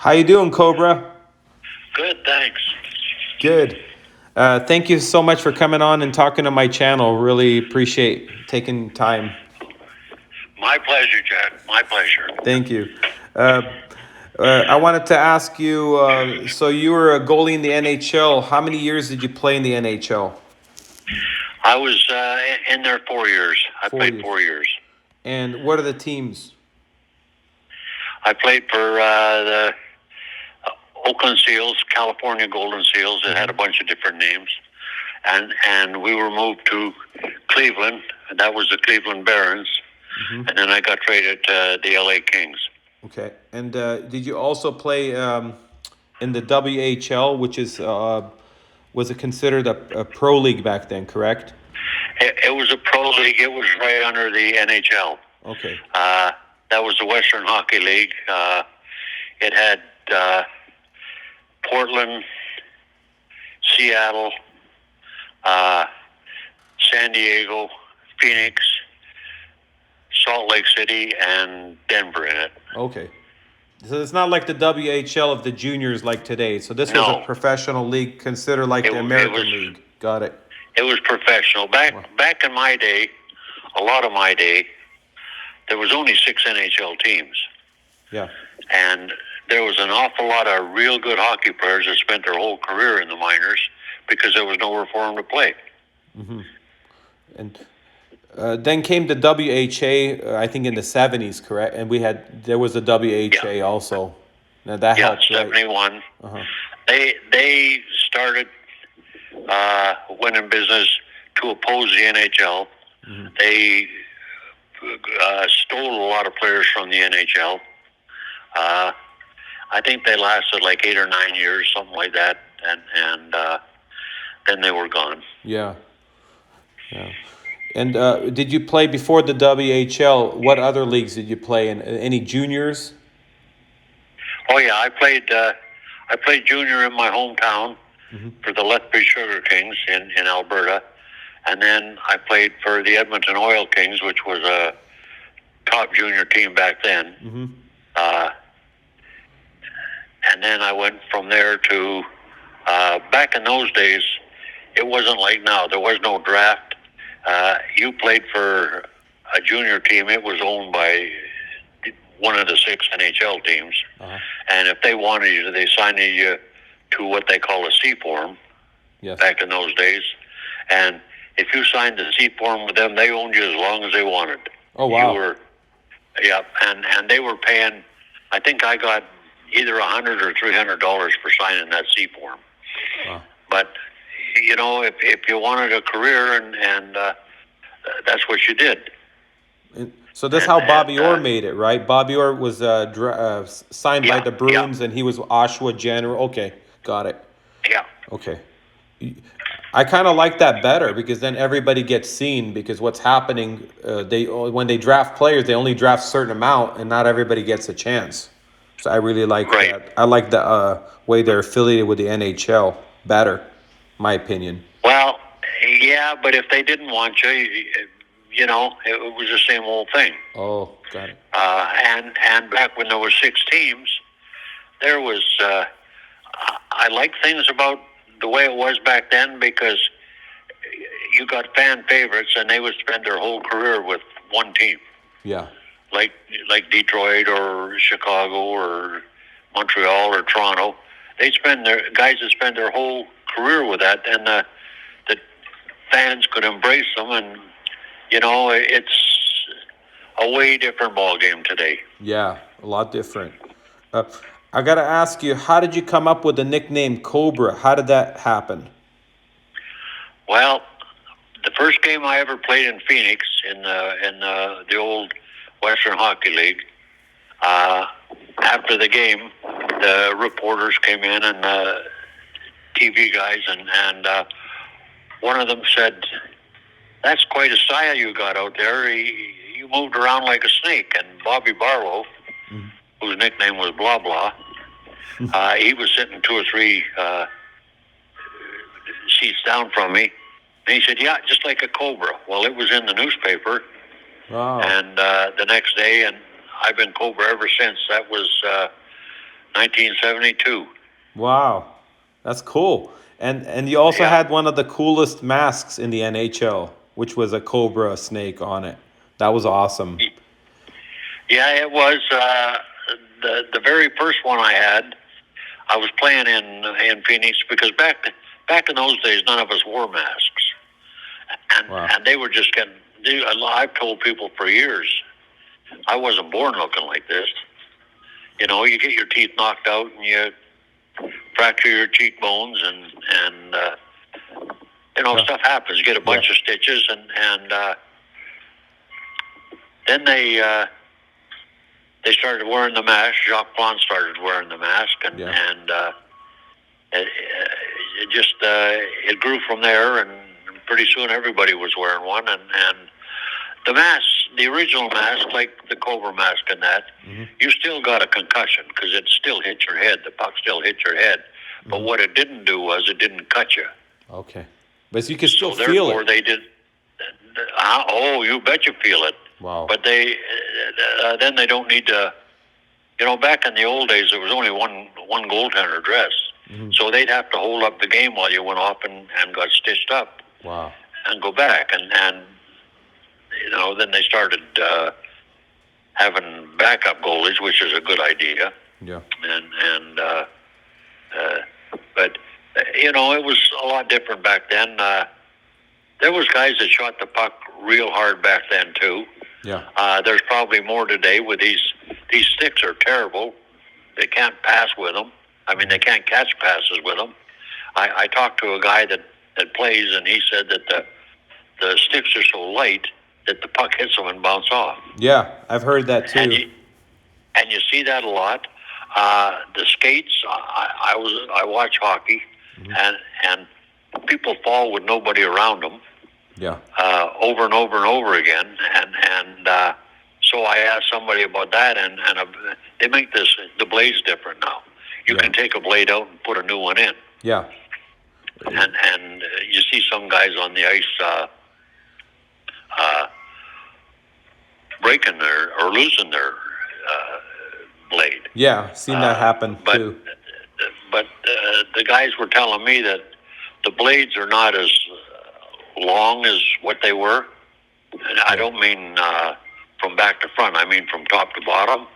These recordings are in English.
How you doing, Cobra? Good, thanks. Good. Thank you so much for coming on and talking to my channel. Really appreciate taking time. My pleasure, Jack. My pleasure. Thank you. Uh, I wanted to ask you. So you were a goalie in the NHL. How many years did you play in the NHL? I was in there 4 years. I 4 played years. 4 years. And what are the teams? I played for the Oakland Seals, California Golden Seals. It had a bunch of different names. And we were moved to Cleveland, and that was the Cleveland Barons. And then I got traded to the LA Kings. Okay. And did you also play in the WHL, which is was it considered a pro league back then? Correct. It was a pro league. It was right under the NHL. Okay. That was the Western Hockey League. It had Portland, Seattle, San Diego, Phoenix, Salt Lake City, and Denver in it. Okay. So it's not like the WHL of the juniors like today. So this was a No. professional league considered like the American League. Got it. It was professional. Back in my day, a lot of my day, there was only 6 NHL teams. Yeah. And there was an awful lot of real good hockey players that spent their whole career in the minors because there was nowhere for them to play. And then came the WHA, I think in the 70s, correct? And there was a WHA also. Now that helped, right? 71. They started went in business to oppose the NHL. They stole a lot of players from the NHL. I think they lasted like 8 or 9 years, something like that, and then they were gone. Yeah. Yeah. And did you play before the WHL? What other leagues did you play in? Any juniors? Oh yeah, I played junior in my hometown for the Lethbridge Sugar Kings in Alberta, and then I played for the Edmonton Oil Kings, which was a top junior team back then. And then I went from there to back in those days. It wasn't like now. There was no draft. You played for a junior team. It was owned by one of the 6 NHL teams. And if they wanted you, they signed you to what they call a C form. Yes. Back in those days. And if you signed the C form with them, they owned you as long as they wanted. Oh, wow. And they were paying, I think I got either $100 or $300 for signing that C form. Wow. But you know, if you wanted a career, and that's what you did. So that's how Bobby Orr made it, right? Bobby Orr was signed by the Bruins, and he was Oshawa General. Okay, got it. Yeah. Okay. I kind of like that better because then everybody gets seen. Because what's happening, when they draft players, they only draft a certain amount, and not everybody gets a chance. So I really like that. I like the way they're affiliated with the NHL better, my opinion. Well, yeah, but if they didn't want you, you know, it was the same old thing. Oh, got it. And back when there were 6 teams, there was. I like things about the way it was back then because you got fan favorites, and they would spend their whole career with one team. Yeah. Like Detroit or Chicago or Montreal or Toronto. They spend their guys that spend their whole career with that, and the fans could embrace them, and you know, it's a way different ball game today. Yeah, a lot different. I gotta ask you, how did you come up with the nickname Cobra? How did that happen? Well, the first game I ever played in Phoenix in the old Western Hockey League. After the game, the reporters came in and the TV guys, and one of them said, "That's quite a style you got out there. You moved around like a snake." And Bobby Barlow, whose nickname was Blah Blah, he was sitting 2 or 3 seats down from me. And he said, "Yeah, just like a cobra." Well, it was in the newspaper. Wow. And the next day, and I've been Cobra ever since. That was 1972. Wow, that's cool. And you also Yeah. had one of the coolest masks in the NHL, which was a cobra snake on it. That was awesome. Yeah, it was the very first one I had. I was playing in Phoenix because back in those days, none of us wore masks, and Wow. and they were just getting. I've told people for years I wasn't born looking like this. You know, you get your teeth knocked out and you fracture your cheekbones and Yeah. stuff happens. You get a bunch of stitches and then they started wearing the mask. Jacques Plante started wearing the mask, and it just it grew from there. And pretty soon everybody was wearing one. And the mask, the original mask, like the Cobra mask, and that, you still got a concussion because it still hit your head. The puck still hit your head. But what it didn't do was it didn't cut you. Okay. But you can still So feel therefore, it. they did. Oh, you bet you feel it. Wow. But they then they don't need to. You know, back in the old days, there was only one goaltender dress, so they'd have to hold up the game while you went off and got stitched up Wow. and go back, and then they started having backup goalies, which is a good idea. Yeah. But it was a lot different back then. There was guys that shot the puck real hard back then too. Yeah. There's probably more today with these sticks are terrible. They can't pass with them. I mean, they can't catch passes with them. I talked to a guy that plays, and he said that the sticks are so light that the puck hits them and bounce off. Yeah, I've heard that too. And you see that a lot. The skates. I watch hockey, and people fall with nobody around them. Yeah. Over and over and over again, and so I asked somebody about that, and they make the blades different now. You can take a blade out and put a new one in. Yeah. And you see some guys on the ice breaking or losing their blade. Yeah, seen that happen too. But the guys were telling me that the blades are not as long as what they were. And I don't mean from back to front. I mean from top to bottom.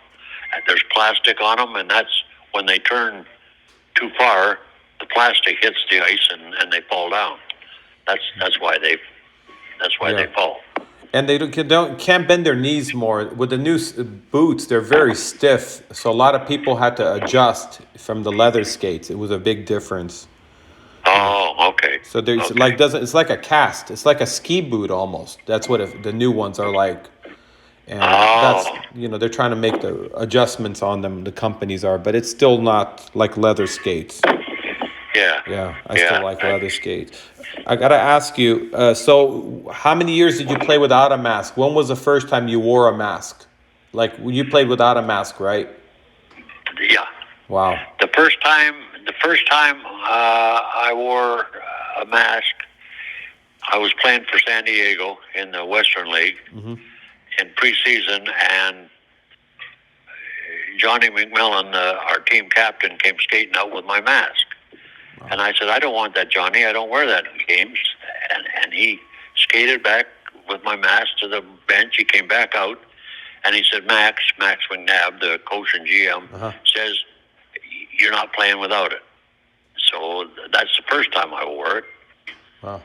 And there's plastic on them, and that's when they turn too far, the plastic hits the ice and they fall down. That's why they fall. And they can't bend their knees more. With the new boots, they're very stiff. So a lot of people had to adjust from the leather skates. It was a big difference. Oh, okay. So there's it's like a cast. It's like a ski boot almost. That's what the new ones are like. And that's they're trying to make the adjustments on them. The companies are, but it's still not like leather skates. Yeah. Yeah, I still like leather skates. I gotta ask you. So how many years did you play without a mask? When was the first time you wore a mask? Like when you played without a mask, right? Yeah. Wow. The first time I wore a mask, I was playing for San Diego in the Western League in preseason, and Johnny McMillan, our team captain, came skating out with my mask. Wow. And I said, I don't want that, Johnny. I don't wear that in games. And he skated back with my mask to the bench. He came back out, and he said, Max McNabb, the coach and GM, says, you're not playing without it. So that's the first time I wore it. Wow.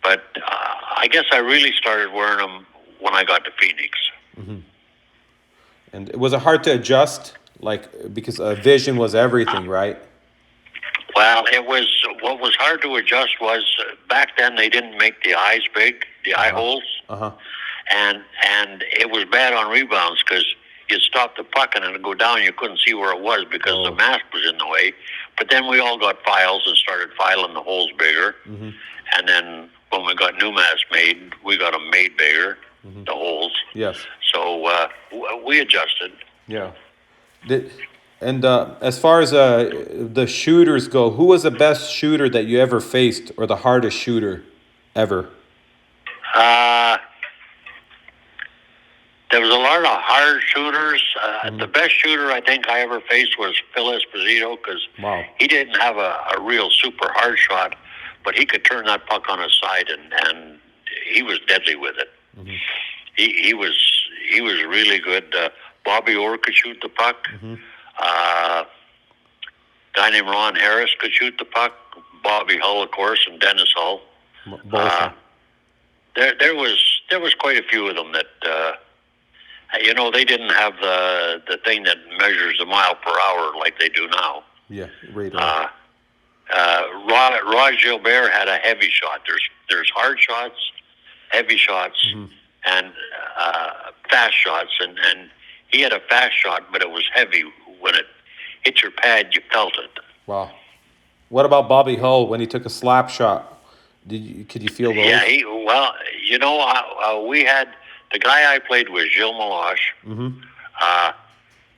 But I guess I really started wearing them when I got to Phoenix. And was it hard to adjust? Like, because vision was everything, right? Well, it was. What was hard to adjust was back then they didn't make the eyes big, the eye holes, and it was bad on rebounds because you'd stop the puck and it'd go down. You couldn't see where it was because the mask was in the way. But then we all got files and started filing the holes bigger. And then when we got new masks made, we got them made bigger, the holes. Yes. So we adjusted. Yeah. As far as the shooters go, who was the best shooter that you ever faced, or the hardest there was a lot of hard shooters. The best shooter I think I ever faced was Phil Esposito, because Wow. he didn't have a real super hard shot, but he could turn that puck on his side, and he was deadly with it. Mm-hmm. He was really good. Bobby Orr could shoot the puck. Mm-hmm. Guy named Ron Harris could shoot the puck. Bobby Hull, of course, and Dennis Hull. Both. There was quite a few of them that they didn't have the thing that measures the mile per hour like they do now. Yeah, radar. Rod Gilbert had a heavy shot. There's hard shots, heavy shots, Mm-hmm. and fast shots, and he had a fast shot, but it was heavy. When it hit your pad, you felt it. Wow. What about Bobby Hull when he took a slap shot? Could you feel those? Yeah, we had the guy I played with, Gilles Meloche. Mm-hmm.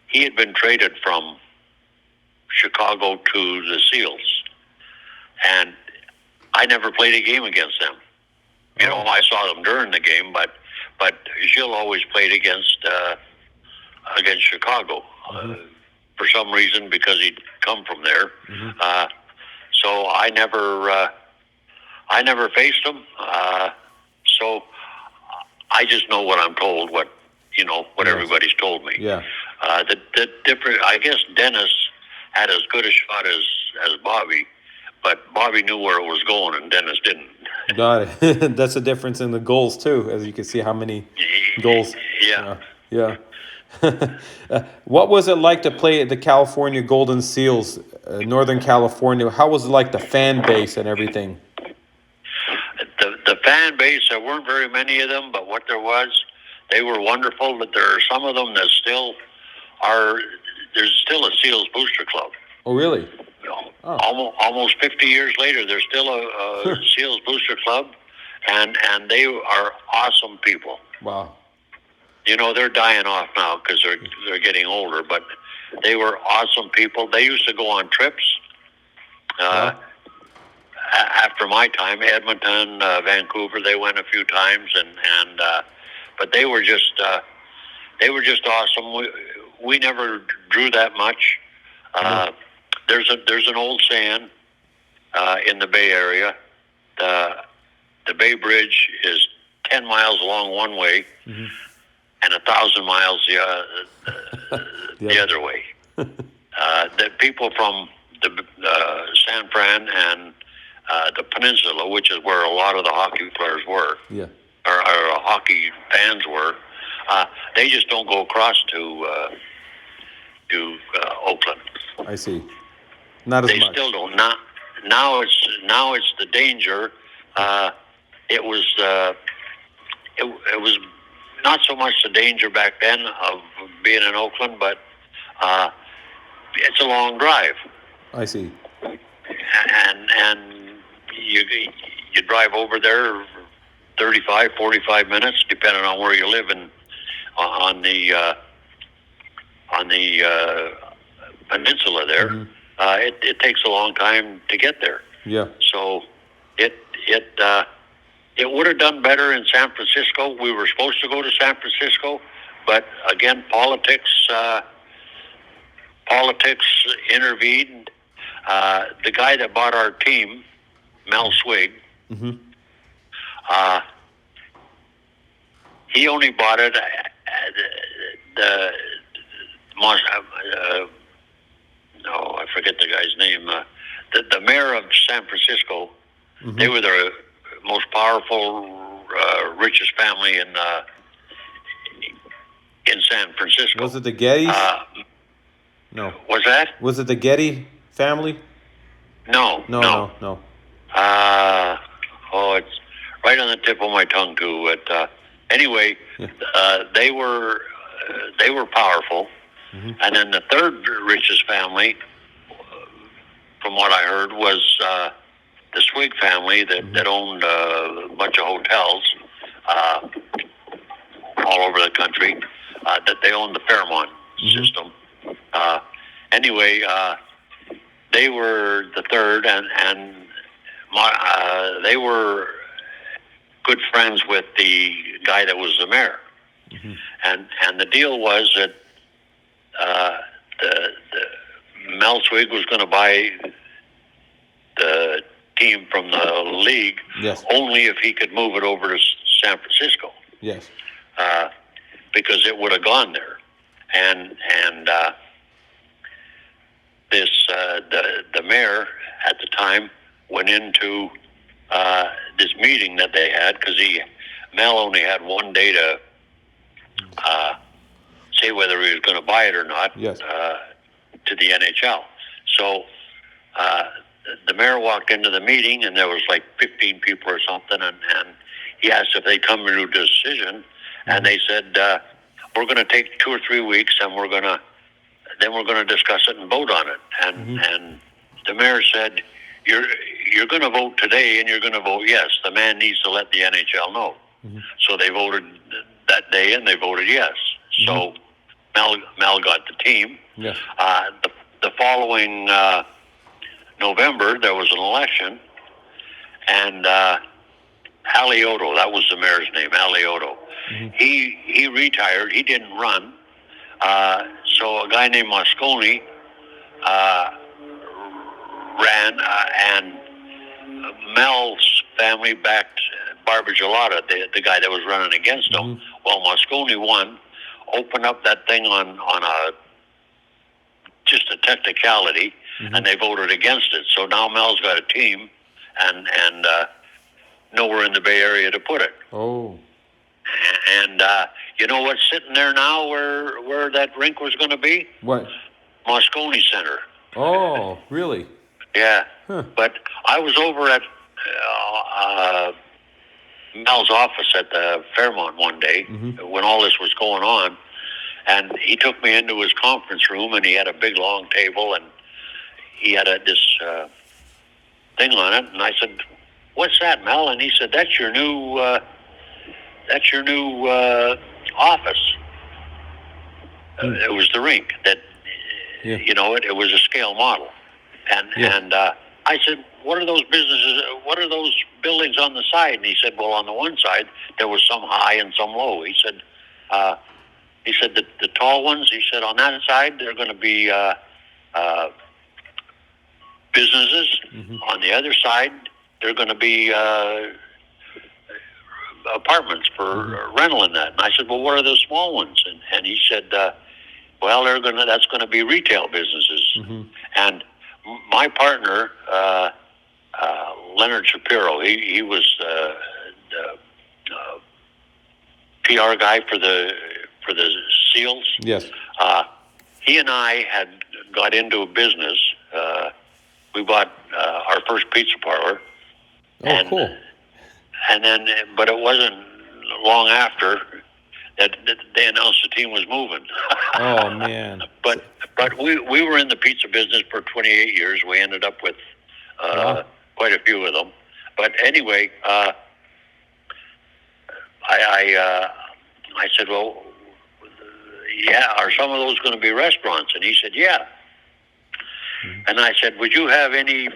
He had been traded from Chicago to the Seals, and I never played a game against them. I saw them during the game, but Gilles always played against Chicago. Mm-hmm. For some reason, because he'd come from there. Mm-hmm. So I never faced him. So I just know what I'm told, what Yes. everybody's told me. Yeah. The different, I guess Dennis had as good a shot as Bobby, but Bobby knew where it was going and Dennis didn't. Got it. That's the difference in the goals too, as you can see how many goals. Yeah. Yeah. What was it like to play at the California Golden Seals, Northern California? How was it like the fan base and everything? The fan base, there weren't very many of them, but what there was, they were wonderful. But there are some of them that still are. There's still a Seals Booster Club. Oh, really? Oh. Almost 50 years later, there's still a Seals Booster Club, and they are awesome people. Wow. They're dying off now because they're getting older, but they were awesome people. They used to go on trips. After my time, Edmonton, Vancouver, they went a few times, but they were just awesome. We never drew that much. There's an old saying in the Bay Area. The Bay Bridge is 10 miles long one way. Mm-hmm. And 1,000 miles the other way. The people from the San Fran and the Peninsula, which is where a lot of the hockey players were, or hockey fans were, they just don't go across to Oakland. I see. Not as much. They still don't. Now it's the danger. It was not so much the danger back then of being in Oakland, but it's a long drive. I see. And you drive over there 35, 45 minutes, depending on where you live on the peninsula there. Mm-hmm. It takes a long time to get there. Yeah. So it would have done better in San Francisco. We were supposed to go to San Francisco, but again, politics intervened. The guy that bought our team, Mel Swig, mm-hmm. He only bought it. I forget the guy's name. The mayor of San Francisco. Mm-hmm. They were the most powerful, richest family in San Francisco. Was it the Gettys? No. Was that? Was it the Getty family? No. It's right on the tip of my tongue too. But anyway, they were powerful, mm-hmm. And then the third richest family, from what I heard, was the Swig family that owned a bunch of hotels all over the country. That they owned the Fairmont mm-hmm. system. Anyway, they were the third, and they were good friends with the guy that was the mayor. And the deal was that the Mel Swig was going to buy the team from the league Yes. only if he could move it over to San Francisco. Yes. Because it would have gone there, and this the mayor at the time went into this meeting that they had because Mel only had one day to say whether he was going to buy it or not. Yes. To the NHL. So the mayor walked into the meeting, and there was like 15 people or something, and he asked if they'd come to a decision, and they said, we're going to take 2 or 3 weeks, and we're going to discuss it and vote on it. And the mayor said, you're going to vote today, and you're going to vote yes. The man needs to let the NHL know. So they voted that day, and they voted yes. So Mel got the team. Yes. The following November, there was an election, and Alioto, that was the mayor's name, Alioto. He retired. He didn't run. So a guy named Mosconi ran, and Mel's family backed Barber Gelata, the guy that was running against him. Well, Mosconi won, opened up that thing on just a technicality, and they voted against it. So now Mel's got a team, and nowhere in the Bay Area to put it. Oh. And you know what's sitting there now where that rink was going to be? What? Mosconi Center. Oh, really? Yeah. Huh. But I was over at Mel's office at the Fairmont one day when all this was going on, and he took me into his conference room, and he had a big long table, and he had this thing on it, and I said, "What's that, Mel?" And he said, "That's your new office." It was the rink that, you know, it was a scale model, and I said, "What are those businesses? What are those buildings on the side?" And he said, "Well, on the one side there was some high and some low." He said, the tall ones. He said, on that side they're going to be businesses. On the other side they're going to be apartments for rental in that." And I said, "Well, what are the small ones?" And he said, "Well, that's going to be retail businesses." And my partner, Leonard Shapiro, he was the PR guy for the Seals. Yes. He and I had got into a business. We bought our first pizza parlor. Oh, cool. And then, but it wasn't long after that they announced the team was moving. Oh, man. But we were in the pizza business for 28 years. We ended up with quite a few of them. But anyway, I said, "Well, yeah, are some of those going to be restaurants?" And he said, "Yeah." And I said, "Would you have any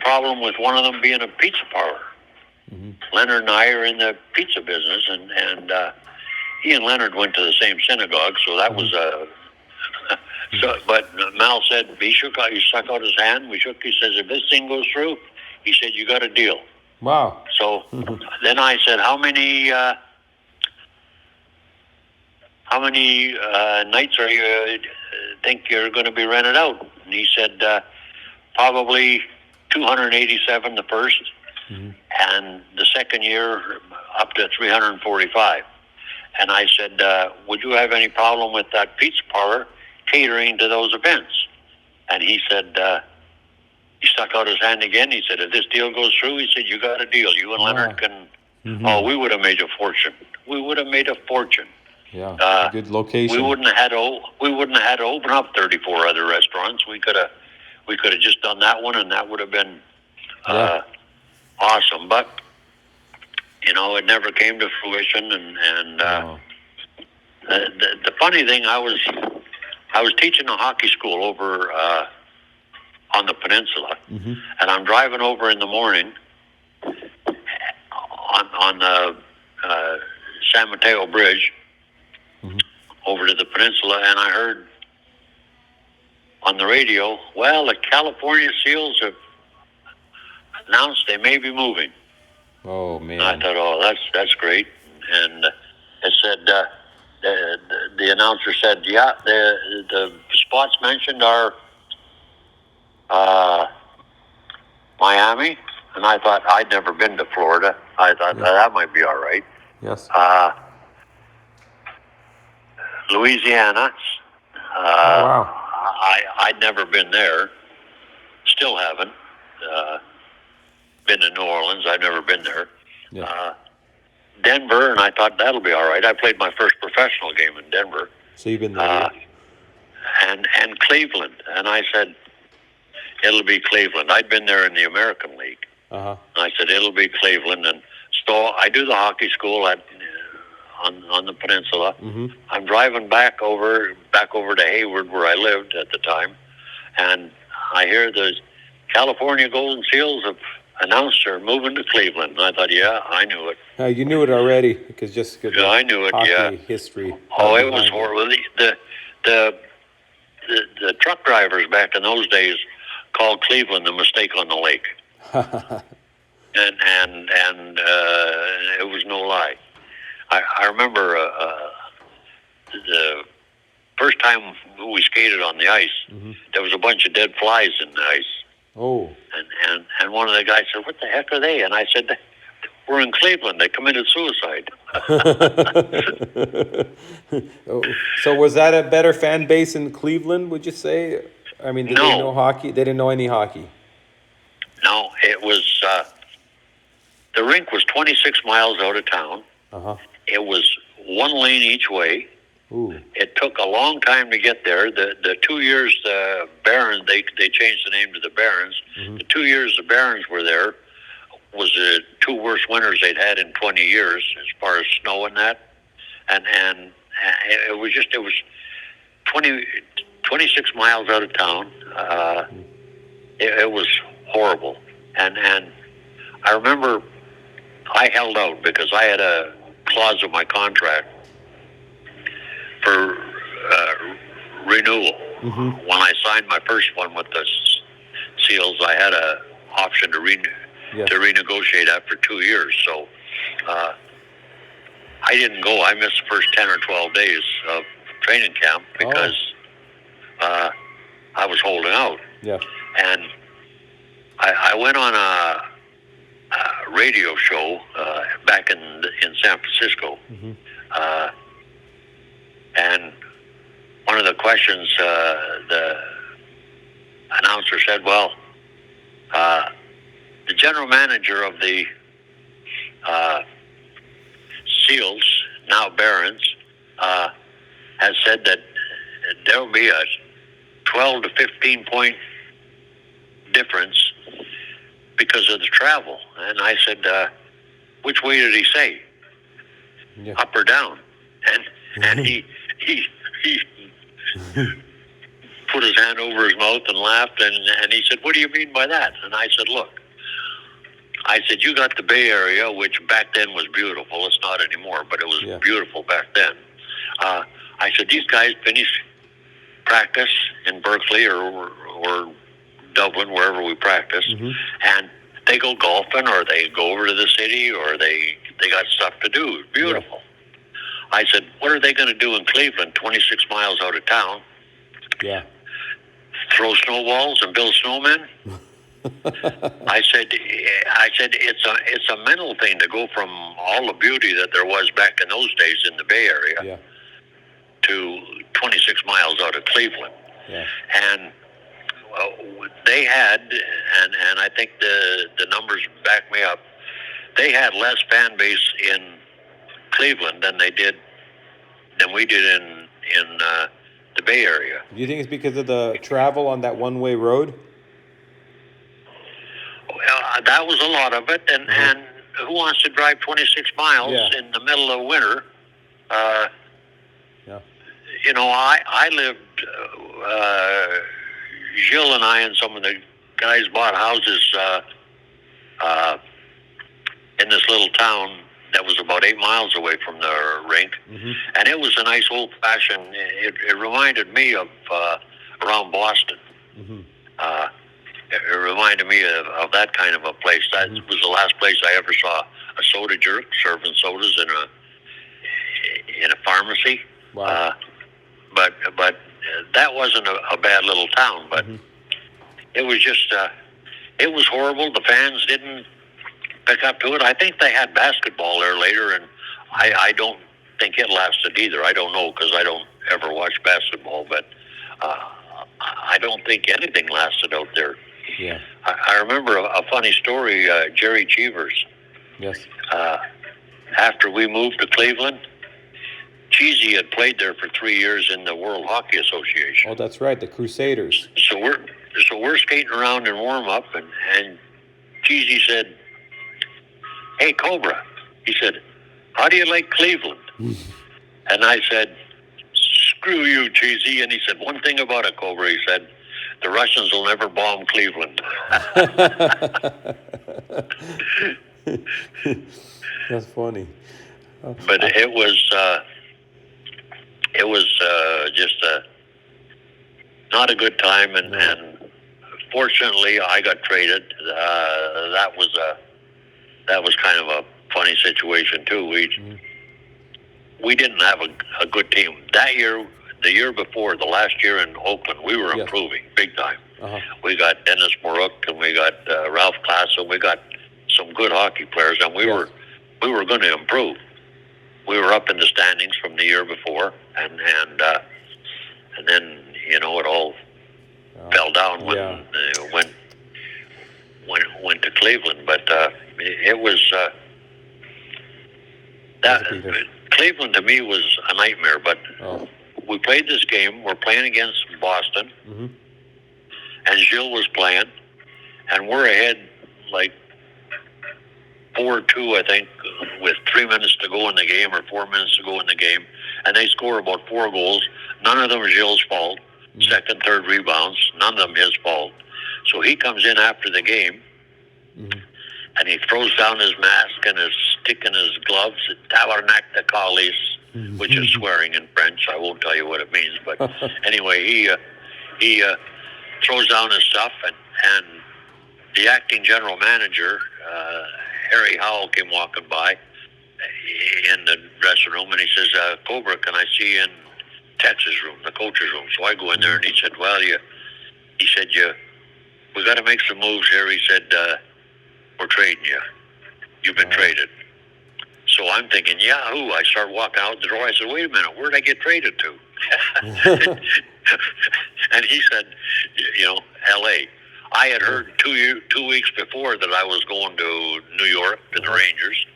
problem with one of them being a pizza parlor?" Leonard and I are in the pizza business, and he and Leonard went to the same synagogue, so that was so. But Mal said he stuck out his hand. We shook. He says, "If this thing goes through," he said, "you got a deal." Wow. So then I said, "How many nights are you think you're going to be rented out?" And he said, "Probably 287 the first, and the second year up to 345. And I said, "Would you have any problem with that pizza parlor catering to those events?" And he said, he stuck out his hand again. He said, "If this deal goes through," he said, "you got a deal. You and Leonard can." Oh, we would have made a fortune. We would have made a fortune. Yeah, good location. We wouldn't have had to open up 34 other restaurants. We could have just done that one, and that would have been awesome. But you know, it never came to fruition. And the funny thing, I was teaching a hockey school over on the peninsula, and I'm driving over in the morning on the San Mateo Bridge, over to the peninsula, and I heard on the radio, well, the California Seals have announced they may be moving. Oh man! And I thought, oh, that's great. And it said the announcer said, yeah, the spots mentioned are Miami, and I thought I'd never been to Florida. I thought that might be all right. Yes. Louisiana. Oh, wow. I'd never been there. Still haven't. Been to New Orleans. I've never been there. Yeah. Denver, and I thought that'll be all right. I played my first professional game in Denver. So you've been there. And Cleveland, and I said it'll be Cleveland. I'd been there in the American League. I said it'll be Cleveland, and so I do the hockey school on the peninsula. I'm driving back over to Hayward, where I lived at the time, and I hear the California Golden Seals have announced they're moving to Cleveland. And I thought, yeah, I knew it. You knew it already because I knew it. Hockey history. Oh, it was horrible. The truck drivers back in those days called Cleveland the mistake on the lake, and it was no lie. I remember the first time we skated on the ice, there was a bunch of dead flies in the ice. Oh. And one of the guys said, "What the heck are they?" And I said, "We're in Cleveland. They committed suicide." So was that a better fan base in Cleveland, would you say? I mean, did they know hockey? They didn't know any hockey. No, it was the rink was 26 miles out of town. It was one lane each way. Ooh. It took a long time to get there. The 2 years the Barons, they changed the name to the Barons. The 2 years the Barons were there was the two worst winters they'd had in 20 years as far as snow and that. And it was 26 miles out of town. It was horrible. And I remember I held out because I had a clause of my contract for renewal. When I signed my first one with the Seals, I had an option to renegotiate after 2 years. So I didn't go. I missed the first 10 or 12 days of training camp because I was holding out. Yeah. And I went on a radio show back in San Francisco. And one of the questions the announcer said, well, the general manager of the Seals, now Barons, has said that there will be a 12 to 15 point difference because of the travel. And I said, which way did he say? Yeah. Up or down? And he put his hand over his mouth and laughed, and he said, what do you mean by that? And I said, look, you got the Bay Area, which back then was beautiful. It's not anymore, but it was beautiful back then. I said, these guys finish practice in Berkeley or Dublin, wherever we practice, and they go golfing or they go over to the city or they got stuff to do. It's beautiful. I said, what are they going to do in Cleveland, 26 miles out of town? Yeah. Throw snowballs and build snowmen? I said it's a mental thing to go from all the beauty that there was back in those days in the Bay Area to 26 miles out of Cleveland. Yeah. And they had, and I think the numbers back me up, they had less fan base in Cleveland than we did in the Bay Area. Do you think it's because of the travel on that one-way road? Well, that was a lot of it, and who wants to drive 26 miles in the middle of winter? You know, I lived, Gilles and I and some of the guys bought houses in this little town that was about 8 miles away from the rink, and it was a nice old-fashioned. It reminded me of around Boston. It reminded me of that kind of a place. That was the last place I ever saw a soda jerk serving sodas in a pharmacy. Wow. But that wasn't a bad little town. But it was just it was horrible. The fans didn't pick up to it. I think they had basketball there later, and I don't think it lasted either. I don't know because I don't ever watch basketball, but I don't think anything lasted out there. Yeah. I remember a funny story. Jerry Cheevers. Yes. After we moved to Cleveland, Cheesy had played there for 3 years in the World Hockey Association. Oh, that's right, the Crusaders. So we're skating around in warm up, and Cheesy said, "Hey, Cobra," he said, "how do you like Cleveland?" And I said, "Screw you, Cheesy." And he said, "One thing about it, Cobra," he said, "the Russians will never bomb Cleveland." That's funny. But it was just not a good time, and fortunately I got traded. That was kind of a funny situation too. We didn't have a good team that year. The year before, the last year in Oakland, we were improving big time. We got Dennis Marook, and we got Ralph Klassen. We got some good hockey players, and we were going to improve. We were up in the standings from the year before, and then it all fell down when went to Cleveland. But it was Cleveland to me was a nightmare. But we played this game. We're playing against Boston, and Gilles was playing, and we're ahead like 4-2, I think, with 3 minutes to go in the game or 4 minutes to go in the game, and they score about 4 goals. None of them are Gilles' fault. Second, third rebounds, none of them his fault. So he comes in after the game, and he throws down his mask and his stick and his gloves, tabarnak de calis, which is swearing in French. I won't tell you what it means, but anyway, he throws down his stuff, and the acting general manager, Harry Howell, came walking by in the dressing room, and he says, "Cobra, can I see you in Texas room, the coach's room?" So I go in there, and he said, "Well, we got to make some moves here." He said, "We're trading you. You've been traded." So I'm thinking, yahoo! I start walking out the door. I said, "Wait a minute, where'd I get traded to?" And he said, L.A. I had heard 2 weeks before that I was going to New York to the Rangers.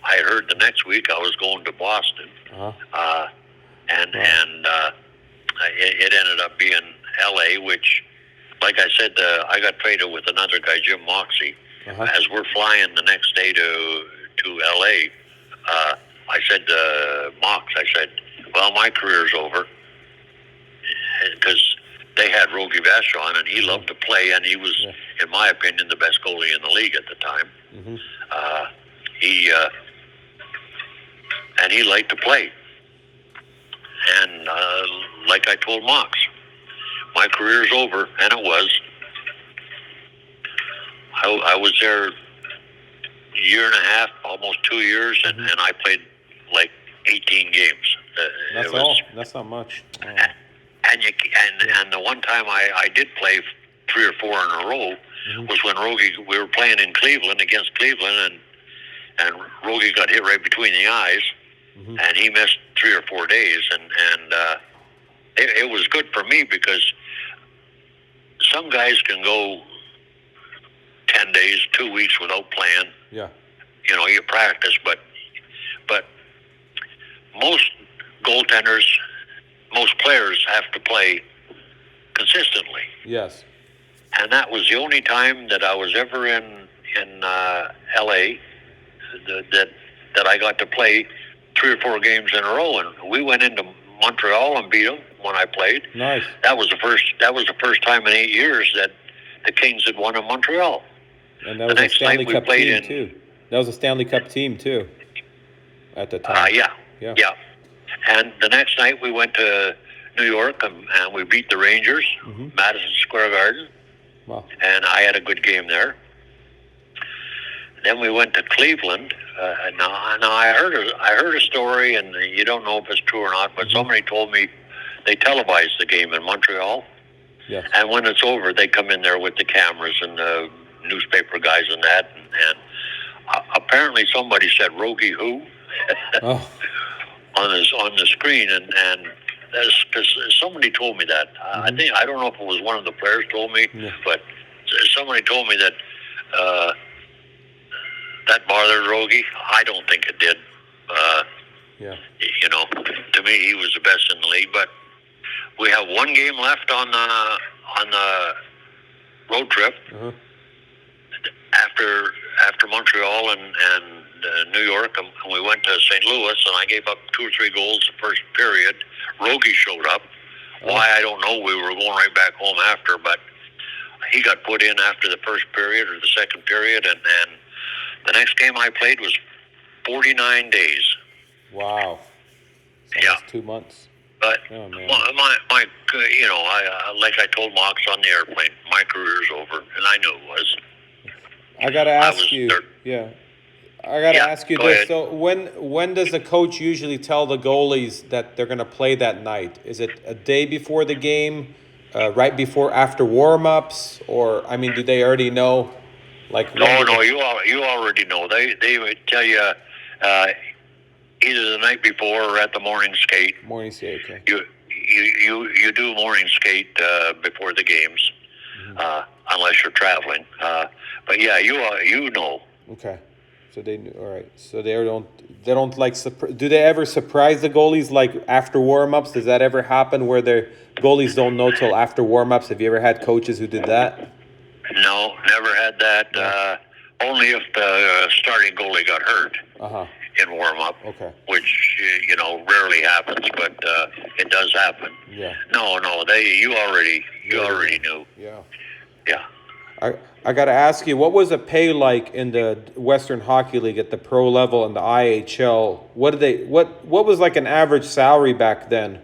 I had heard the next week I was going to Boston, and it ended up being L.A., which, like I said, I got traded with another guy, Jim Moxie. As we're flying the next day to L.A., I said to Mox, I said, "Well, my career's over," because they had Rogie Vachon, and he loved to play, and he was, in my opinion, the best goalie in the league at the time. He liked to play. And like I told Mox, my career's over, and it was. I was there a year and a half, almost 2 years, and I played like 18 games. That's not much. And the one time I did play 3 or 4 in a row was when we were playing in Cleveland against Cleveland, and Rogie got hit right between the eyes, and he missed 3 or 4 days, and it was good for me because some guys can go 10 days, 2 weeks without playing. Yeah. You practice, but most goaltenders, most players have to play consistently. Yes. And that was the only time that I was ever in L.A. that I got to play 3 or 4 games in a row. And we went into Montreal and beat them when I played. Nice. That was the first time in 8 years that the Kings had won in Montreal. And that was a Stanley Cup team too. That was a Stanley Cup team too. at the time. Yeah, Yeah. yeah. And the next night we went to New York and we beat the Rangers, Madison Square Garden, Wow. and I had a good game there. Then we went to Cleveland. Now I heard a story, and you don't know if it's true or not, but somebody told me they televised the game in Montreal. Yes. And when it's over, they come in there with the cameras and the newspaper guys and that. And apparently somebody said "Rogie who" Oh. on the screen, and that's because somebody told me that. I don't know if it was one of the players told me, but somebody told me that that bothered Rogie. I don't think it did. Yeah. You know, to me, he was the best in the league. But we have one game left on the road trip after Montreal and New York, and we went to St. Louis, and I gave up 2 or 3 goals the first period. Rogie showed up. Why, I don't know. We were going right back home after, but he got put in after the first period or the second period, and the next game I played was 49 days. Wow. Yeah. 2 months. But oh, man. my you know, I like I told Mox on the airplane, my career's over, and I knew it was. I gotta ask you. Yeah. I gotta ask you this. Ahead. So when does the coach usually tell the goalies that they're gonna play that night? Is it a day before the game, right before after warm-ups, or I mean, do they already know? Like no, you already know. They would tell you either the night before or at the morning skate. Morning skate. Okay. You do morning skate before the games, unless you're traveling. But yeah, you know. Okay. So they all right. So they don't like do they ever surprise the goalies like after warm-ups? Does that ever happen where the goalies don't know till after warm-ups? Have you ever had coaches who did that? No, never had that. No. Only if the starting goalie got hurt in warm-up, which you know rarely happens, but it does happen. Yeah. No, you already knew. Yeah. Yeah. I got to ask you, what was the pay like in the Western Hockey League at the pro level and the IHL? What was like an average salary back then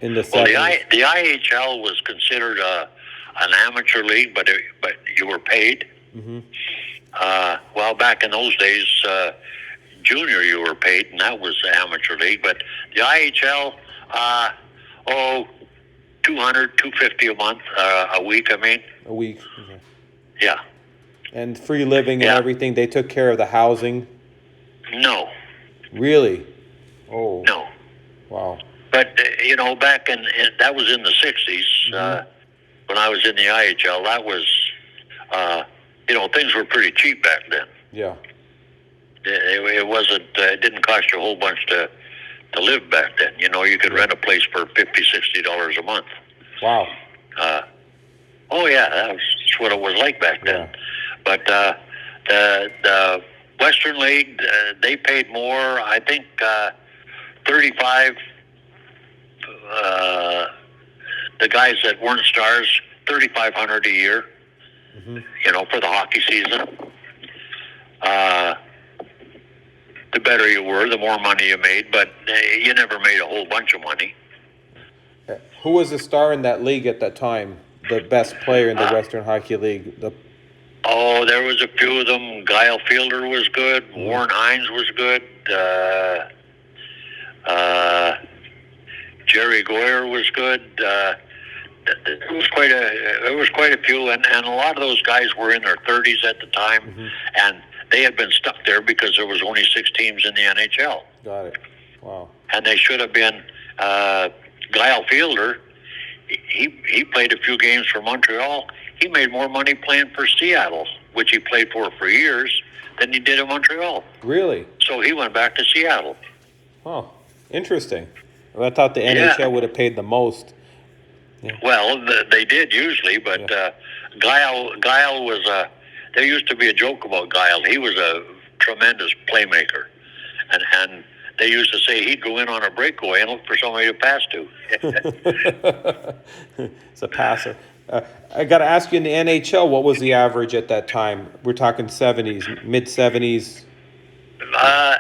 in the 70s? Well, the IHL was considered an amateur league, but you were paid. Well, back in those days, junior you were paid, and that was the amateur league. But the IHL, $200, $250 a month, a week. I mean, a week. Okay. Yeah. And free living and everything. They took care of the housing. No. Really? Oh. No. Wow. But you know, back in that was in the '60s when I was in the IHL. That was, you know, things were pretty cheap back then. Yeah. It wasn't. It didn't cost you a whole bunch to live back then. You know, you could rent a place for $50-$60 a month. Wow. Oh yeah, that's what it was like back then. Yeah. But the Western League, they paid more. I think 35. The guys that weren't stars, $3,500 a year. You know, for the hockey season. The better you were, the more money you made, but you never made a whole bunch of money. Who was the star in that league at that time? The best player in the Western Hockey League? There was a few of them. Guile Fielder was good. Warren Hines was good. Jerry Goyer was good. There was quite a few, and a lot of those guys were in their 30s at the time, and they had been stuck there because there was only 6 teams in the NHL. Got it. Wow. And they should have been. Guile Fielder, he played a few games for Montreal. He made more money playing for Seattle, which he played for years, than he did in Montreal. Really? So he went back to Seattle. Oh, interesting. Well, I thought the NHL would have paid the most. Yeah. Well, they did usually, but Guile was there used to be a joke about Guile. He was a tremendous playmaker, and they used to say he'd go in on a breakaway and look for somebody to pass to. It's a passer. I got to ask you, in the NHL, what was the average at that time? We're talking 70s, mid-70s.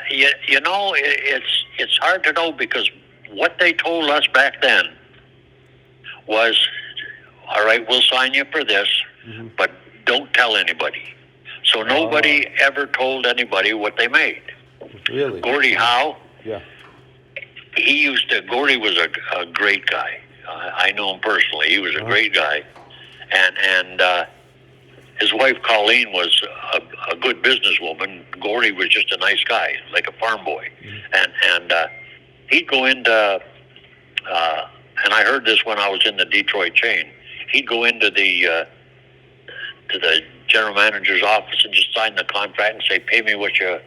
You know, it's hard to know because what they told us back then was, all right, we'll sign you for this, but don't tell anybody. So nobody ever told anybody what they made. Really? Gordie Howe, Yeah. Gordie was a great guy. I know him personally. He was a great guy. And his wife, Colleen, was a good businesswoman. Gordie was just a nice guy, like a farm boy. And he'd go into, and I heard this when I was in the Detroit chain, he'd go into the general manager's office and just sign the contract and say, pay me what you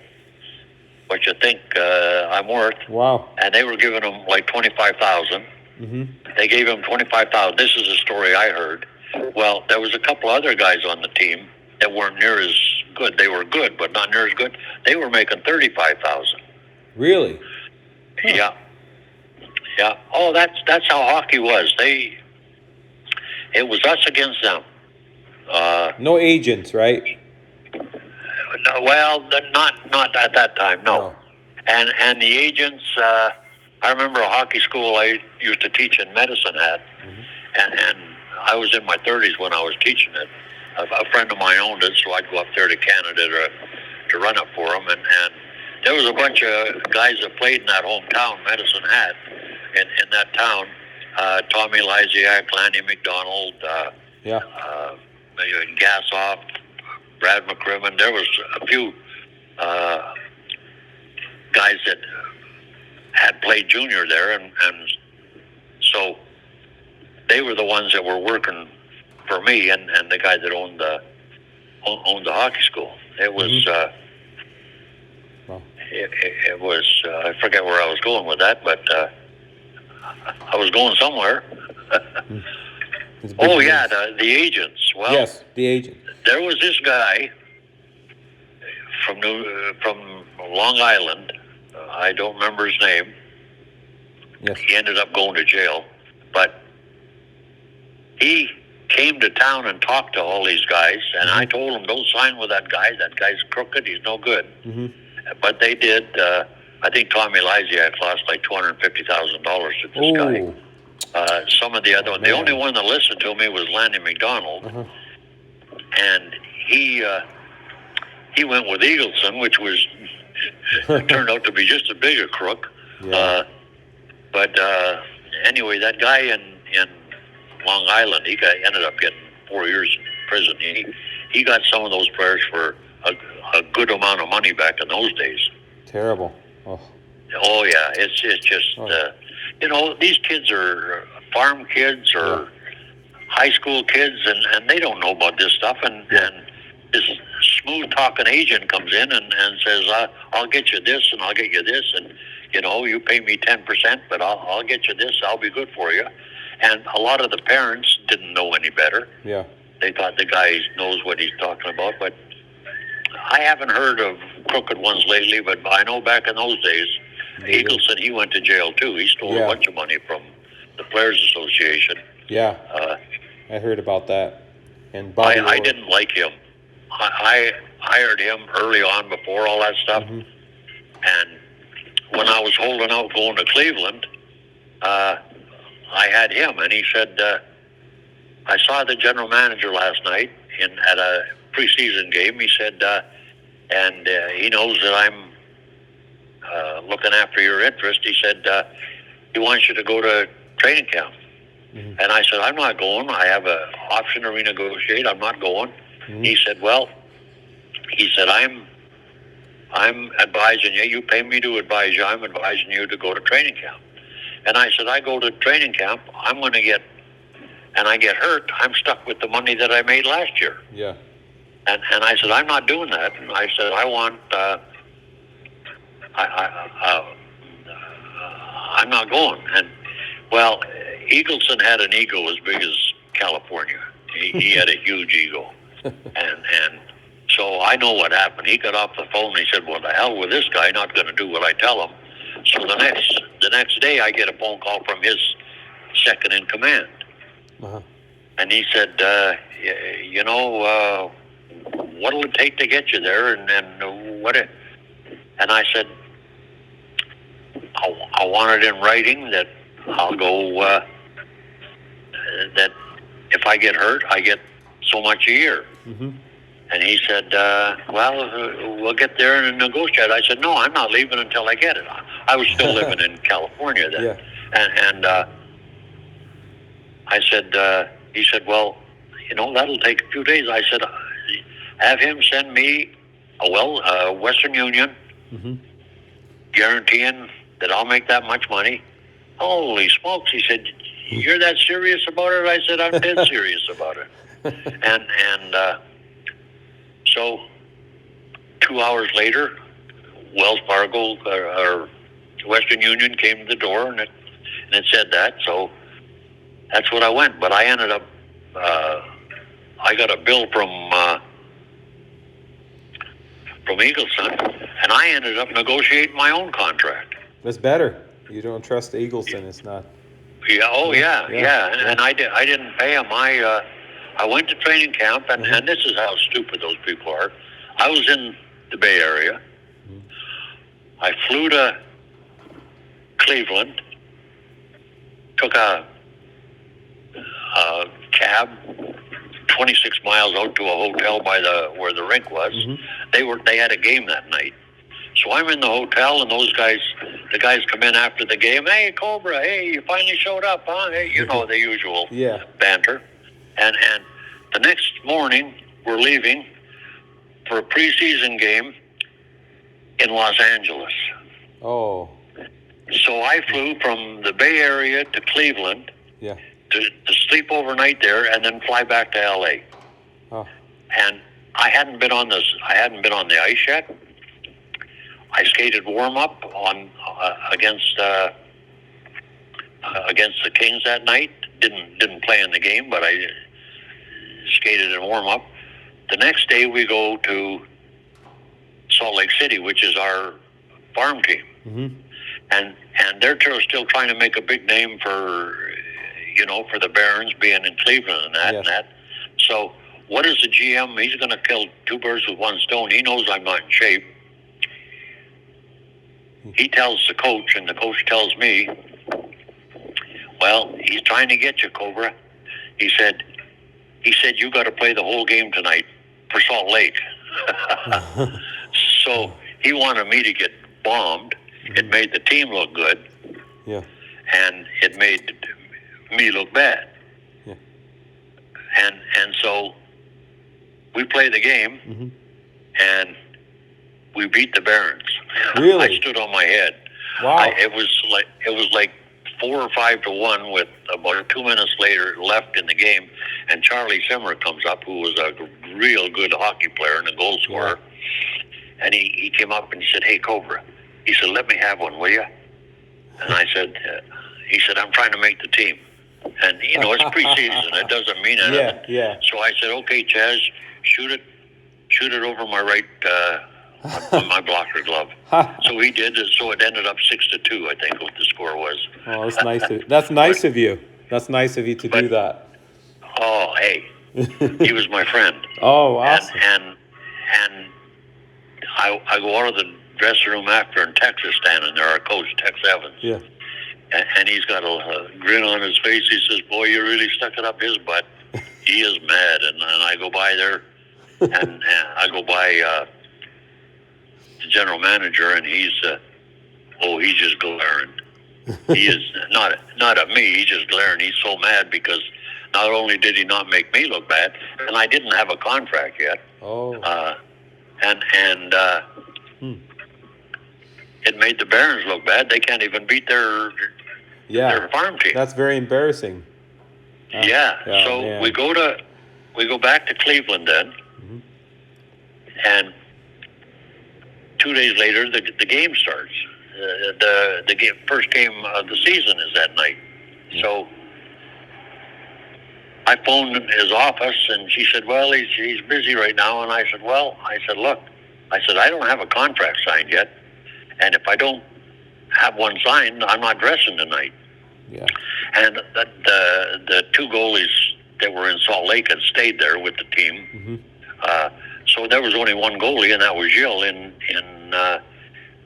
think I'm worth. Wow. And they were giving him like $25,000. They gave him $25,000. This is a story I heard. Well, there was a couple other guys on the team that weren't near as good. They were good, but not near as good. They were making $35,000. Really? Huh. Yeah. Yeah. Oh, that's how hockey was. It was us against them. No agents, right? No, well, not at that time. No. And the agents. I remember a hockey school I used to teach in Medicine Hat, and I was in my 30s when I was teaching it. A friend of mine owned it, so I'd go up there to Canada to run it for him. And there was a bunch of guys that played in that hometown, Medicine Hat, in that town. Tommy Lysiak, Lanny McDonald, Gassoff, Brad McCrimmon. There was a few guys that had played junior there, and so they were the ones that were working for me and the guy that owned the hockey school. It was it was I forget where I was going with that, but I was going somewhere. Oh yeah, the agents. Well, yes, the agent. There was this guy from Long Island. I don't remember his name. Yes. He ended up going to jail, but he came to town and talked to all these guys, and I told him, don't sign with that guy. That guy's crooked. He's no good. But they did. I think Tommy Lysiak lost like $250,000 to this guy. Some of the other ones. The only one that listened to me was Lanny McDonald, and he went with Eagleson, which was turned out to be just as big a crook. Yeah. But anyway, that guy in Long Island, ended up getting 4 years in prison. He got some of those players for a good amount of money back in those days. Terrible. Oh yeah, it's just these kids are farm kids or high school kids, and they don't know about this stuff. And this smooth talking agent comes in and says, I'll get you this and I'll get you this, and you pay me 10%, but I'll get you this. I'll be good for you. And a lot of the parents didn't know any better. Yeah. They thought the guy knows what he's talking about, but I haven't heard of crooked ones lately, but I know back in those days, Eagleson, he went to jail too. He stole a bunch of money from the Players Association. Yeah, I heard about that. And I didn't like him. I hired him early on before all that stuff. And when I was holding out going to Cleveland, I had him, and he said, I saw the general manager last night at a preseason game. He said, and he knows that I'm looking after your interest. He said, he wants you to go to training camp. And I said, I'm not going. I have an option to renegotiate. I'm not going. He said, well, I'm advising you. You pay me to advise you. I'm advising you to go to training camp. And I said, I go to training camp, I'm going to get, and I get hurt, I'm stuck with the money that I made last year. Yeah. And I said, I'm not doing that. And I said, I want, I'm not going. And, well, Eagleson had an ego as big as California. He had a huge ego. And so I know what happened. He got off the phone and he said, well, the hell with this guy, not going to do what I tell him. So the next day I get a phone call from his second in command. And he said, what'll it take to get you there? And what it, And I said, I want it in writing that I'll go, that if I get hurt, I get so much a year. Mm-hmm. And he said, we'll get there and negotiate. I said, no, I'm not leaving until I get it. I was still living in California then. Yeah. And I said, he said, well, that'll take a few days. I said, have him send me a Western Union Mm-hmm. guaranteeing that I'll make that much money. Holy smokes, he said, you're that serious about it? I said, I'm dead serious about it. And so 2 hours later, Wells Fargo or Western Union came to the door, and it said that. So that's what I went. But I ended up, I got a bill from Eagleson, and I ended up negotiating my own contract. That's better. You don't trust Eagleson. It's not. Yeah. Oh, yeah. Yeah. And I didn't pay him. I went to training camp, and, Mm-hmm. and this is how stupid those people are. I was in the Bay Area. Mm-hmm. I flew to Cleveland, took a cab 26 miles out to a hotel by where the rink was. Mm-hmm. They had a game that night. So I'm in the hotel, and the guys come in after the game. Hey, Cobra, hey, you finally showed up, huh? Hey, the usual Yeah. banter. And the next morning, we're leaving for a preseason game in Los Angeles. Oh. So I flew from the Bay Area to Cleveland Yeah. to sleep overnight there, and then fly back to L.A. Oh. And I hadn't been on the ice yet. I skated warm up on against the Kings that night. Didn't play in the game, but I skated in warm up. The next day we go to Salt Lake City, which is our farm team, Mm-hmm. and they're still trying to make a big name for the Barons being in Cleveland and that Yes. and that. So what is the GM? He's going to kill two birds with one stone. He knows I'm not in shape. He tells the coach, and the coach tells me, well, he's trying to get you, Cobra. He said you got to play the whole game tonight for Salt Lake. So he wanted me to get bombed. It made the team look good. Yeah. And it made me look bad. Yeah. And so we play the game, Mm-hmm. and we beat the Barons. Really? I stood on my head. Wow. It was like 4 or 5 to 1 with about 2 minutes left in the game, and Charlie Simmer comes up, who was a real good hockey player and a goal scorer. Yeah. And he came up and he said, "Hey, Cobra," he said, "let me have one, will you?" And I said, he said, "I'm trying to make the team." And it's preseason; it doesn't mean anything. Yeah. So I said, "Okay, Chaz, shoot it over my right." On my blocker glove. So he did, so it ended up 6-2, I think, what the score was. Oh, that's nice. That's nice of you. That's nice of you to do that. Oh, hey, he was my friend. Oh, awesome. And I go out of the dressing room after, and Tex is standing there, our coach, Tex Evans. Yeah. And he's got a grin on his face. He says, "Boy, you really stuck it up his butt." He is mad. And I go by there, and I go by the general manager, and he's just glaring. He is not at me. He's just glaring. He's so mad because not only did he not make me look bad, and I didn't have a contract yet. Oh. And it made the Barons look bad. They can't even beat their farm team. That's very embarrassing. Yeah. So man. we go back to Cleveland then, and 2 days later the game starts. The first game of the season is that night. Yeah. So I phoned his office, and she said, "Well, he's busy right now." And I said, "Look, I don't have a contract signed yet, and if I don't have one signed, I'm not dressing tonight." Yeah. And the two goalies that were in Salt Lake had stayed there with the team. Mm-hmm. So there was only one goalie, and that was Gilles in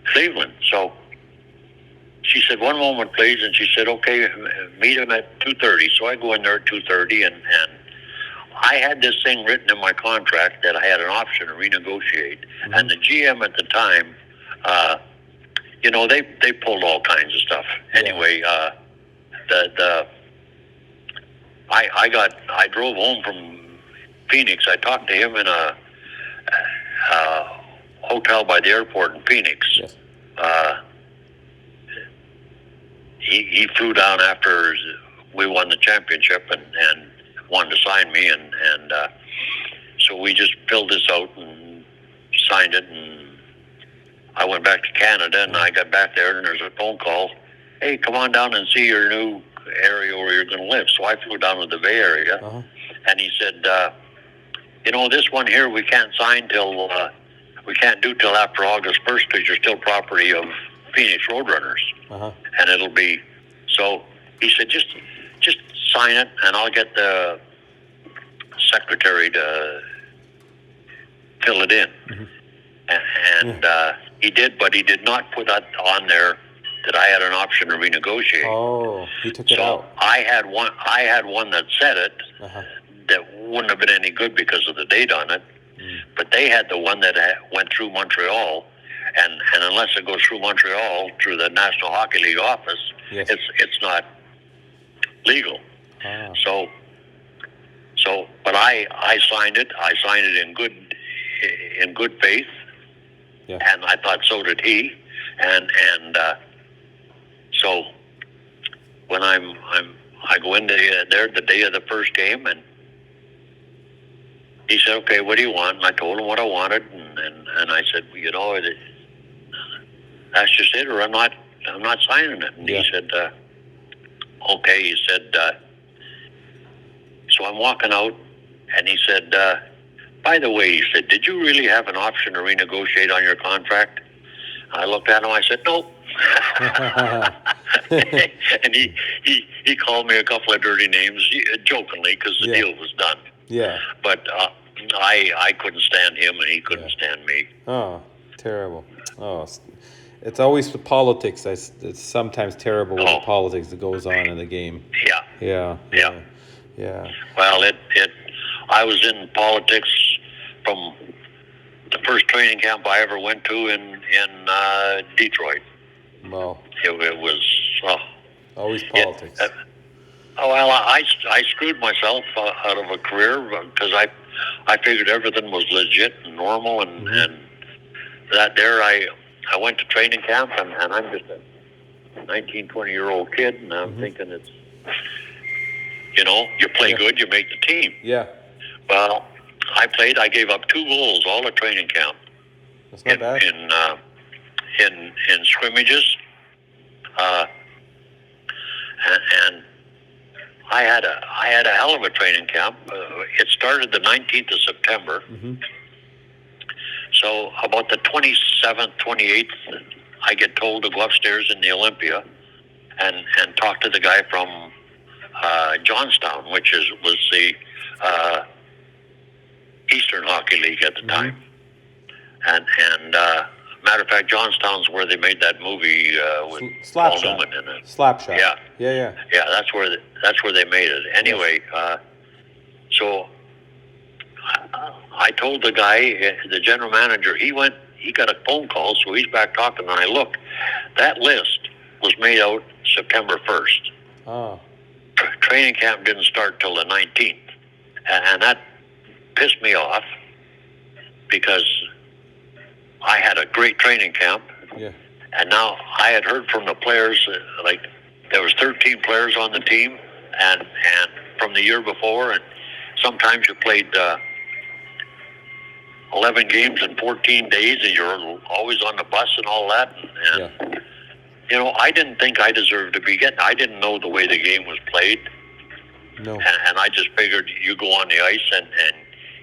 Cleveland. So she said, one moment, please. And she said, okay, meet him at 2:30. So I go in there at 2:30, and I had this thing written in my contract that I had an option to renegotiate. Mm-hmm. And the GM at the time, they pulled all kinds of stuff. Yeah. Anyway, I drove home from Phoenix. I talked to him in a hotel by the airport in Phoenix. Yes. He flew down after we won the championship and wanted to sign me, and so we just filled this out and signed it, and I went back to Canada, and I got back there, and there's a phone call. Hey, come on down and see your new area where you're going to live. So I flew down to the Bay Area, and he said, this one here we can't sign till we can't do till after August 1st because you're still property of Phoenix Roadrunners, and it'll be. So he said, just sign it, and I'll get the secretary to fill it in. Mm-hmm. And he did, but he did not put that on there that I had an option to renegotiate. Oh, he took it out. So I had one that said it that wouldn't have been any good because of the date on it. But they had the one that went through Montreal, and unless it goes through Montreal through the National Hockey League office, yes, it's not legal. Ah. So, but I signed it. I signed it in good faith, yeah, and I thought so did he. And so when I go in there the day of the first game, and he said, okay, what do you want? And I told him what I wanted, and I said, well, that's just it, or I'm not signing it. And he said, okay. He said, so I'm walking out, and he said, by the way, he said, did you really have an option to renegotiate on your contract? I looked at him, I said, nope. And he called me a couple of dirty names, jokingly, because the deal was done. Yeah. But I couldn't stand him, and he couldn't stand me. Oh, terrible. Oh, it's always the politics. It's sometimes terrible with the politics that goes on in the game. Yeah. Yeah. Well, I was in politics from the first training camp I ever went to in Detroit. Well, it was always politics. Well, I screwed myself out of a career because I figured everything was legit and normal, and that there I went to training camp, and I'm just a 19, 20-year-old kid, and I'm thinking it's, you play good, you make the team. Yeah. Well, I gave up 2 goals all at training camp. That's not bad. In scrimmages, and I had a hell of a training camp. It started the 19th of September. Mm-hmm. So about the 27th, 28th, I get told to go upstairs in the Olympia and talk to the guy from Johnstown, which was the Eastern Hockey League at the time. And matter of fact, Johnstown's where they made that movie with Paul Newman in it. Slapshot. Yeah. Yeah. Yeah, that's where they made it. Anyway, so I told the guy, the general manager, he got a phone call, so he's back talking, and I look, that list was made out September 1st. Oh. Training camp didn't start till the 19th, and that pissed me off because I had a great training camp. Yeah. And now I had heard from the players, like there was 13 players on the team, and from the year before, and sometimes you played 11 games in 14 days, and you're always on the bus and all that. And I didn't think I deserved to be getting. I didn't know the way the game was played. No. And I just figured you go on the ice, and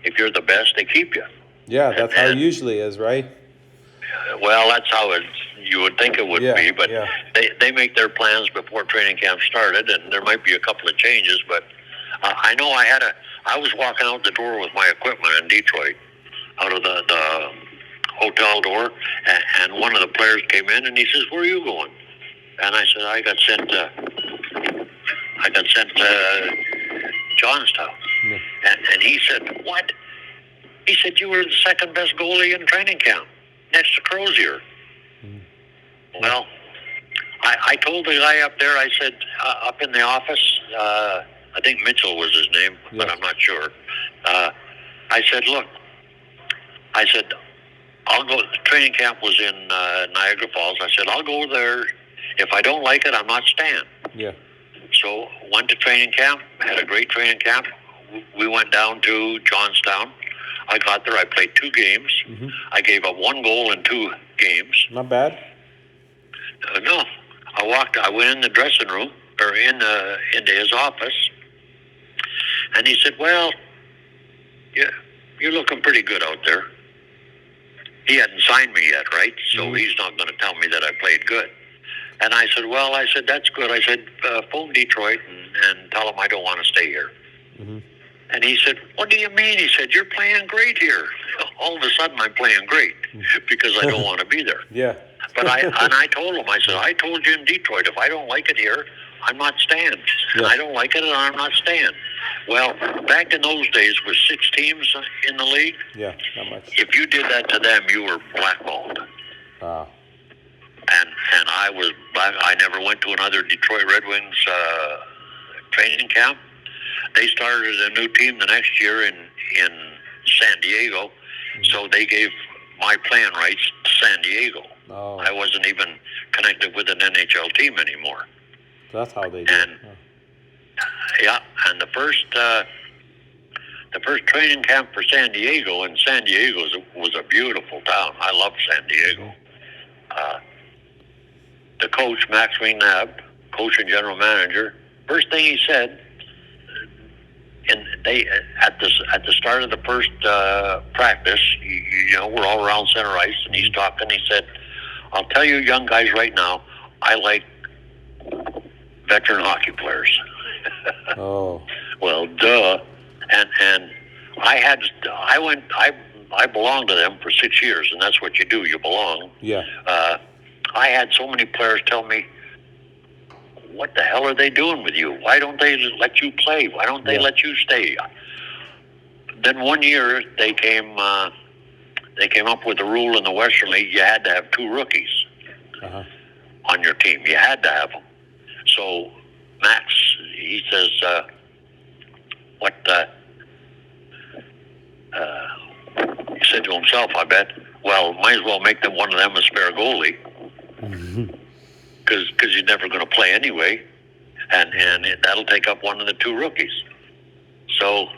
if you're the best, they keep you. Yeah, that's how it usually is, right? Well, that's how you would think it would be, but they make their plans before training camp started, and there might be a couple of changes, but I know I was walking out the door with my equipment in Detroit, out of the hotel door, and one of the players came in, and he says, "Where are you going?" And I said, "I got sent to Johnstown." Yeah. And he said, "What?" He said, "You were the second best goalie in training camp, next to Crozier." Well, I told the guy up there, I said, up in the office, I think Mitchell was his name, but Yes. I'm not sure. I said, "Look," I said, "I'll go." The training camp was in Niagara Falls. I said, "I'll go there. If I don't like it, I'm not staying." Yeah. So went to training camp, had a great training camp. We went down to Johnstown. I got there. I played 2 games. Mm-hmm. I gave up 1 goal in 2 games. Not bad. No, I went in the dressing room or into his office, and he said, "Well, yeah, you're looking pretty good out there." He hadn't signed me yet, right? So he's not going to tell me that I played good. And I said, "Well," I said, "that's good." I said, "Phone Detroit and tell them I don't want to stay here." Mm-hmm. And he said, "What do you mean?" He said, "You're playing great here." All of a sudden, I'm playing great because I don't want to be there. Yeah. But I told him, I said, "I told you in Detroit, if I don't like it here, I'm not staying. And I don't like it, and I'm not staying." Well, back in those days, with 6 teams in the league, Yeah. Not much. if you did that to them, you were blackballed. Wow. And I was black. I never went to another Detroit Red Wings training camp. They started a new team the next year in San Diego, so they gave my playing rights to San Diego. Oh. I wasn't even connected with an NHL team anymore. That's how they do. And yeah, and the first training camp for San Diego, and San Diego was a beautiful town. I love San Diego. The coach, Max McNabb, coach and general manager, first thing he said, and they at the start of the first practice, you know, we're all around center ice, and he's talking. He said, "I'll tell you, young guys, right now, I like veteran hockey players." Oh. Well, duh. And I belonged to them for 6 years, and that's what you do. You belong. Yeah. I had so many players tell me, "What the hell are they doing with you? Why don't they let you play? Why don't they let you stay?" Then one year they came up with a rule in the Western League. You had to have 2 rookies on your team. You had to have them. So Max, he says, he said to himself, I bet, "Well, might as well make one of them a spare goalie, because you're never going to play anyway, and that'll take up one of the 2 rookies." So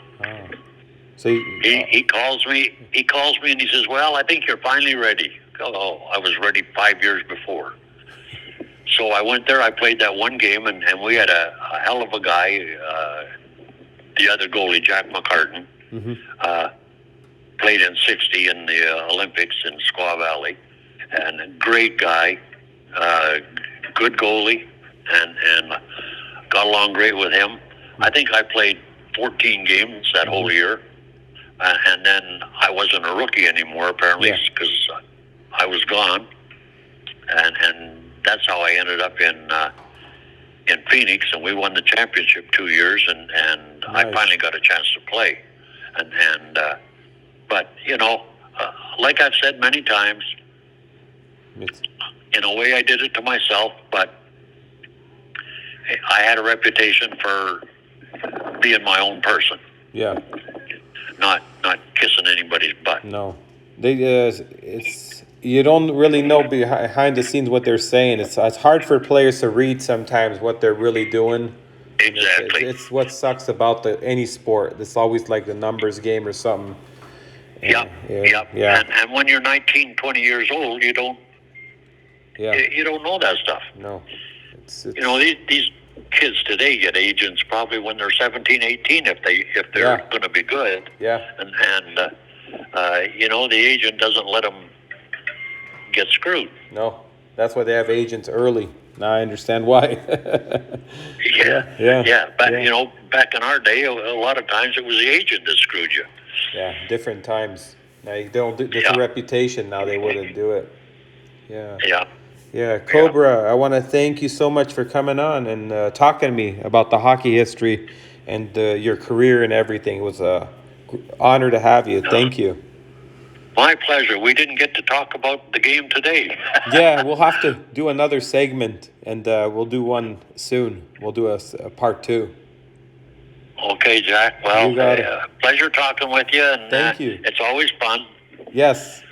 So he calls me. He calls me and he says, "Well, I think you're finally ready." Oh, I was ready 5 years before. So I went there. I played that 1 game, and we had a hell of a guy. The other goalie, Jack McCartan, played in '60 in the Olympics in Squaw Valley, and a great guy, good goalie, and got along great with him. I think I played 14 games that whole year, and then I wasn't a rookie anymore apparently because I was gone, and that's how I ended up in Phoenix, and we won the championship 2 years, and I finally got a chance to play, and but you know, like I've said many times, in a way I did it to myself, but I had a reputation for being my own person. Yeah. Not kissing anybody's butt. No, they it's you don't really know behind the scenes what they're saying. It's hard for players to read sometimes what they're really doing. Exactly. It's what sucks about any sport. It's always like the numbers game or something. Yep. And when you're 19, 20 years old, you don't. Yeah. You don't know that stuff. No. It's you know, these kids today get agents probably when they're 17, 18 if they're going to be good. Yeah. And you know, the agent doesn't let them get screwed. No. That's why they have agents early. Now I understand why. Yeah. But you know, back in our day, a lot of times it was the agent that screwed you. Yeah, different times. Now you don't do, it's a Yeah, reputation now, they wouldn't do it. Yeah. yeah, Yeah, yeah. Cobra, I want to thank you so much for coming on and talking to me about the hockey history and your career and everything. It was a honor to have you. Uh, Thank you. my pleasure. We didn't get to talk about the game today. Yeah, we'll have to do another segment, and we'll do one soon. We'll do a part two. Okay, Jack. Well, You got it. pleasure talking with you, and Thank you. it's always fun. Yes.